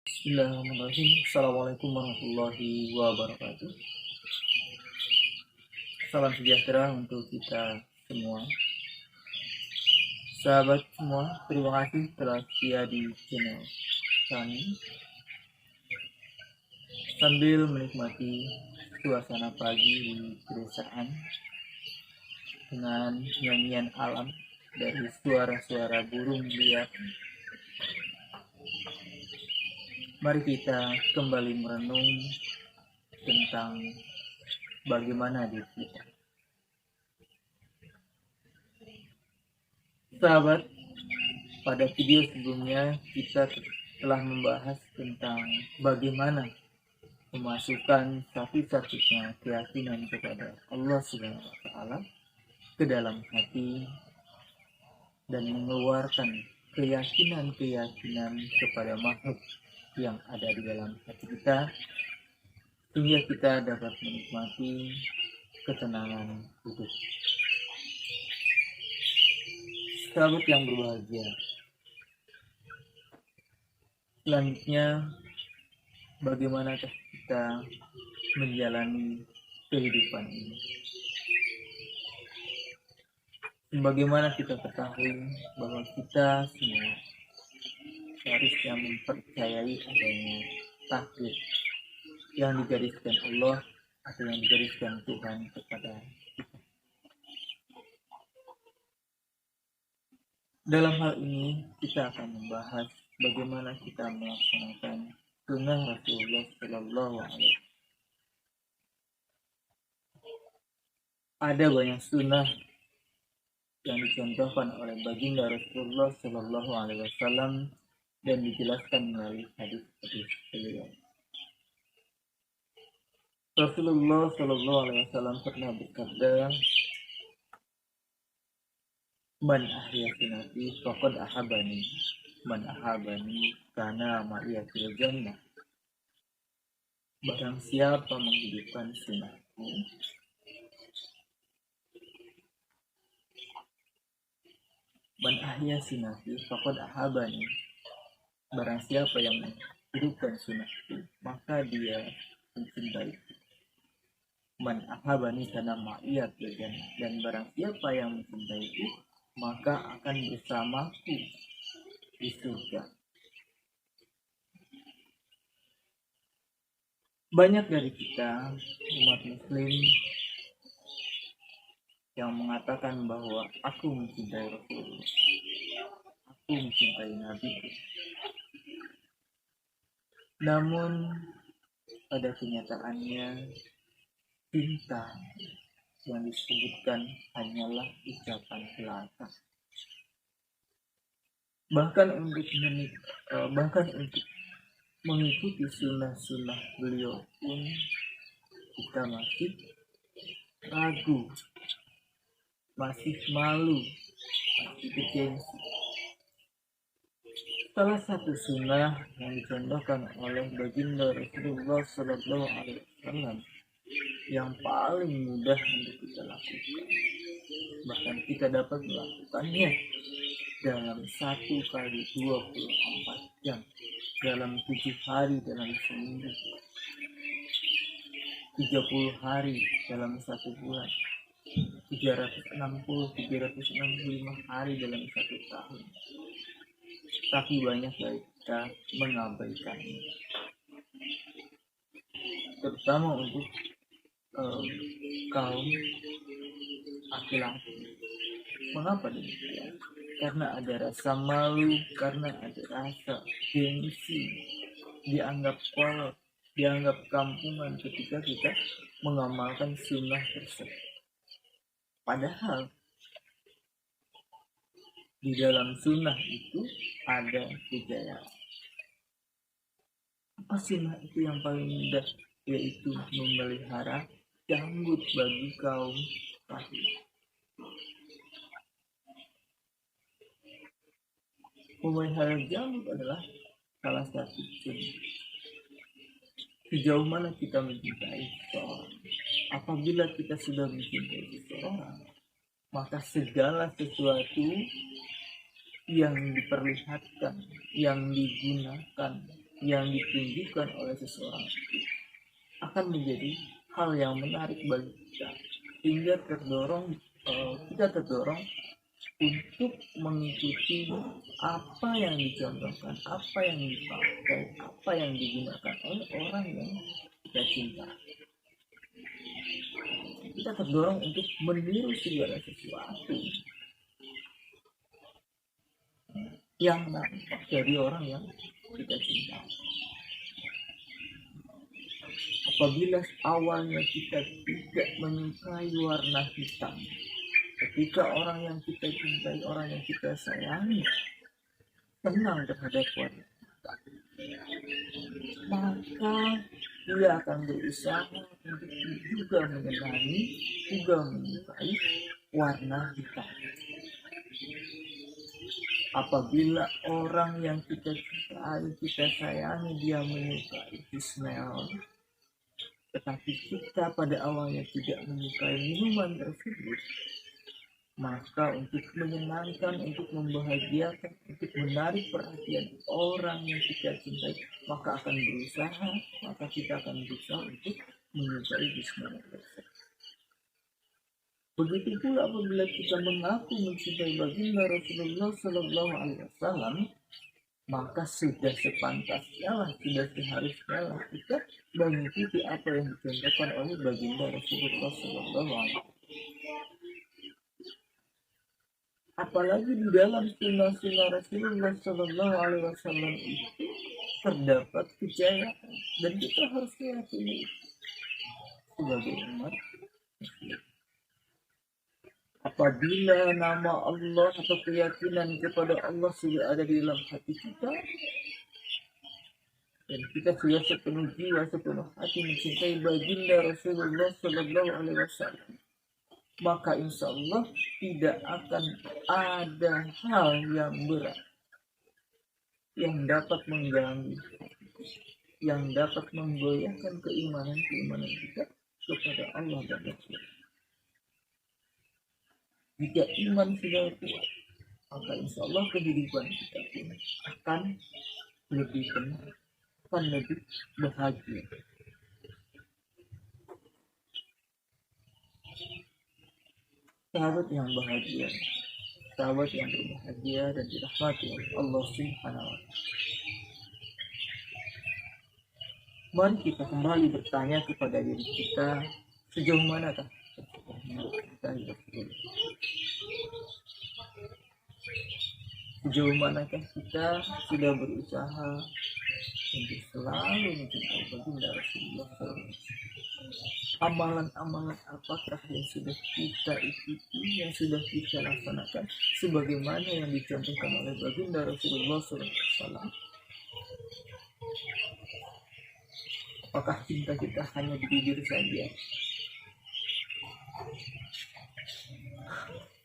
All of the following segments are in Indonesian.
Bismillahirrahmanirrahim. Assalamualaikum warahmatullahi wabarakatuh. Salam sejahtera untuk kita semua. Sahabat semua, terima kasih telah setia di channel kami. Sambil menikmati suasana pagi di pedesaan dengan nyanyian alam dari suara-suara burung liar, mari kita kembali merenung tentang bagaimana diri kita. Sahabat, pada video sebelumnya kita telah membahas tentang bagaimana memasukkan satu-satunya keyakinan kepada Allah Subhanahu wa Ta'ala ke dalam hati dan mengeluarkan keyakinan-keyakinan kepada makhluk yang ada di dalam hati kita, sehingga kita dapat menikmati ketenangan hidup. Sahabat yang berbahagia, selanjutnya bagaimanakah kita menjalani kehidupan ini? Bagaimana kita ketahui bahwa kita semua seharusnya mempercayai adanya takdir yang digariskan Allah atau yang digariskan Tuhan kepada kita. Dalam hal ini kita akan membahas bagaimana kita melaksanakan sunnah Rasulullah Shallallahu Alaihi Wasallam. Ada banyak sunnah yang dicontohkan oleh baginda Rasulullah Shallallahu Alaihi Wasallam dan dijelaskan melalui hadis-hadis beliau. Rasulullah Shallallahu Alaihi Wasallam pernah bersabda, "Man ahya sunnati faqad ahabani, man ahabani kana ma'iya fil jannah." Barang siapa menghidupkan sunnahku, man ahya sunnati faqad ahabani, barang siapa yang menghidupkan sunnahku maka dia mencintai. Man ahabani kana ma'iya fil jannah, dan barang siapa yang mencintaiku maka akan bersamaku di surga. Banyak dari kita umat muslim yang mengatakan bahwa aku mencintai Rasulullah, aku mencintai Nabi. Namun pada kenyataannya cinta yang disebutkan hanyalah ucapan belaka. Bahkan untuk mengikuti sunnah-sunnah beliau pun kita masih ragu, masih malu, masih bergengsi. Salah satu sunnah yang dicontohkan oleh baginda Rasulullah Sallallahu Alaihi Wasallam yang paling mudah untuk kita lakukan, bahkan kita dapat melakukannya dalam 1 kali 24 jam, dalam 7 hari dalam seminggu, 30 hari dalam 1 bulan, 365 hari dalam 1 tahun. Tapi banyak dari kita mengabaikannya, terutama untuk kaum laki-laki. Mengapa demikian? Karena ada rasa malu, karena ada rasa gengsi, dianggap kolot, dianggap kampungan ketika kita mengamalkan sunnah tersebut. Padahal di dalam sunnah itu ada kejayaan. Apa sunnah itu yang paling mudah? Yaitu memelihara janggut bagi kaum laki-laki. Memelihara janggut adalah salah satu sunnah. Sejauh mana kita mencintai seseorang? Apabila kita sudah mencintai seseorang, maka segala sesuatu yang diperlihatkan, yang digunakan, yang ditunjukkan oleh seseorang akan menjadi hal yang menarik bagi kita, hingga kita terdorong untuk mengikuti apa yang dicontohkan, apa yang dipakai, apa yang digunakan oleh orang yang kita cinta. Kita terdorong untuk meniru segala sesuatu yang nampak dari orang yang kita cinta. Apabila awalnya kita tidak menyukai warna hitam, ketika orang yang kita cintai, orang yang kita sayangi tenang terhadap warna hitam, maka dia akan berusaha untuk juga menyenangi, juga menyukai warna hitam. Apabila orang yang kita cintai, kita sayangi, dia menyukai smell, tetapi kita pada awalnya tidak menyukai minuman tersebut, maka untuk menyenangkan, untuk membahagiakan, untuk menarik perhatian orang yang kita cintai, maka kita akan berusaha untuk menyukai bismillah tersebut. Begitu pula apabila kita mengaku mencintai baginda Rasulullah Sallallahu Alaihi Wasallam, maka sudah sepantasnya, sudah seharusnya kita mengikuti apa yang dicontohkan oleh baginda Rasulullah Sallallahu Alaihi Wasallam. Apalagi di dalam sunnah-sunnah Rasulullah Sallallahu Alaihi Wasallam itu terdapat kejayaan, dan kita harus meyakini sebagai umat Muslim. Apabila nama Allah atau keyakinan kepada Allah sudah ada di dalam hati kita, dan kita sudah sepenuh jiwa, sepenuh hati mencintai baginda Rasulullah Sallallahu Alaihi Wasallam, maka insya Allah tidak akan ada hal yang berat yang dapat mengganggu, yang dapat menggoyahkan keimanan kita kepada Allah dan Rasul. Jika iman sudah kuat, maka insya Allah kehidupan kita pun akan lebih tenang, akan lebih bahagia. Sahabat yang bahagia, sahabat yang berbahagia dan dirahmati oleh Allah Subhanahu wa Ta'ala. Mari kita kembali bertanya kepada diri kita, sejauh manakah kita hidup ini? Sejauh manakah kita sudah berusaha untuk selalu mencintai baginda Rasulullah SAW? Amalan-amalan apakah yang sudah kita ikuti, yang sudah kita laksanakan sebagaimana yang dicontohkan oleh baginda Rasulullah SAW? Apakah cinta kita hanya di bibir saja?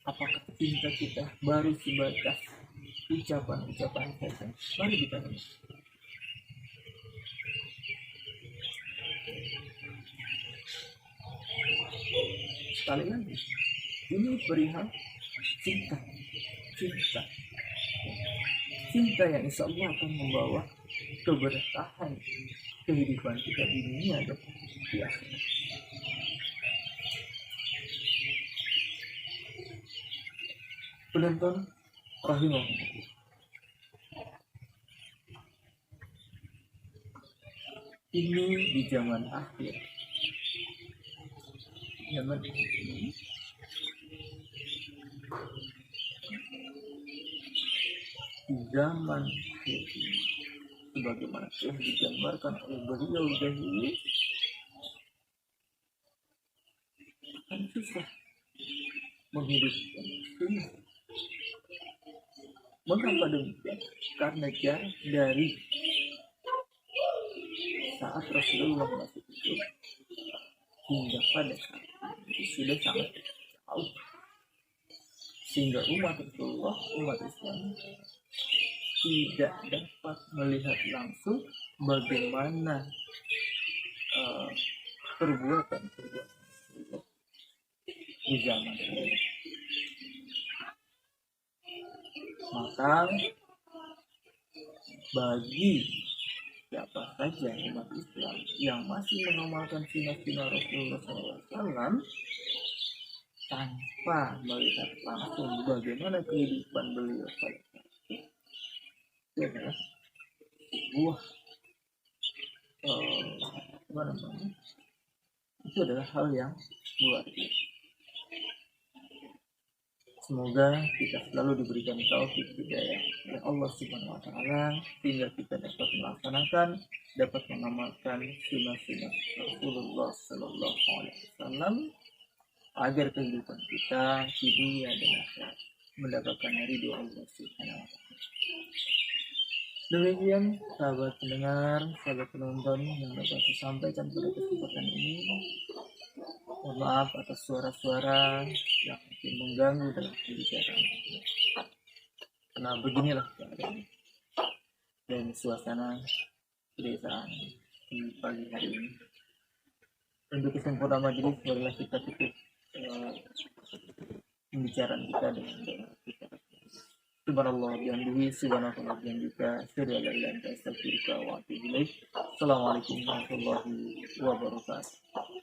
Apakah cinta kita baru sebatas ucapan-ucapan saja? Mari kita lihat. Sekali lagi, ini perihal cinta yang insya Allah akan membawa keberkahan kehidupan kita di dunia dan di akhirat. Penonton rahimahullah, ini di zaman akhir, zaman ini di zaman akhir ini, sebagaimana telah digambarkan oleh beliau dahulu, akan susah menghidupkan sunnah. Mengapa demikian? Karena jarak dari saat Rasulullah masih hidup hingga pada saat ini sudah sangat jauh, sehingga umat Rasulullah, umat Islam tidak dapat melihat langsung bagaimana perbuatan di zaman ini. Maka bagi siapa saja umat Islam yang masih mengamalkan sunnah-sunnah Rasulullah SAW tanpa melihat langsung bagaimana kehidupan beliau pada saat itu adalah sebuah apa namanya, itu adalah hal yang luar biasa. Semoga kita selalu diberikan taufik hidayah oleh Allah Subhanahu wa taala sehingga kita dapat melaksanakan, dapat mengamalkan sunnah-sunnah Rasulullah sallallahu alaihi wasallam agar kehidupan kita di dunia dan akhirat mendapatkan ridho Allah Subhanahu wa taala. Demikian sahabat pendengar, sahabat penonton yang dapat saya sampaikan pada kesempatan ini. Mohon maaf atas suara-suara yang mungkin mengganggu dalam pembicaraan. Karena beginilah keadaan dan suasana pedesaan di pagi hari ini. Untuk kesempurnaan majelis, marilah kita tutup pembicaraan kita dengan doa kita. Subhanallah bihamdihi, subhanallah bihamdika, asyhadu an la ilaha illa anta, astaghfiruka wa atubu ilaik. Assalamualaikum warahmatullahi wabarakatuh.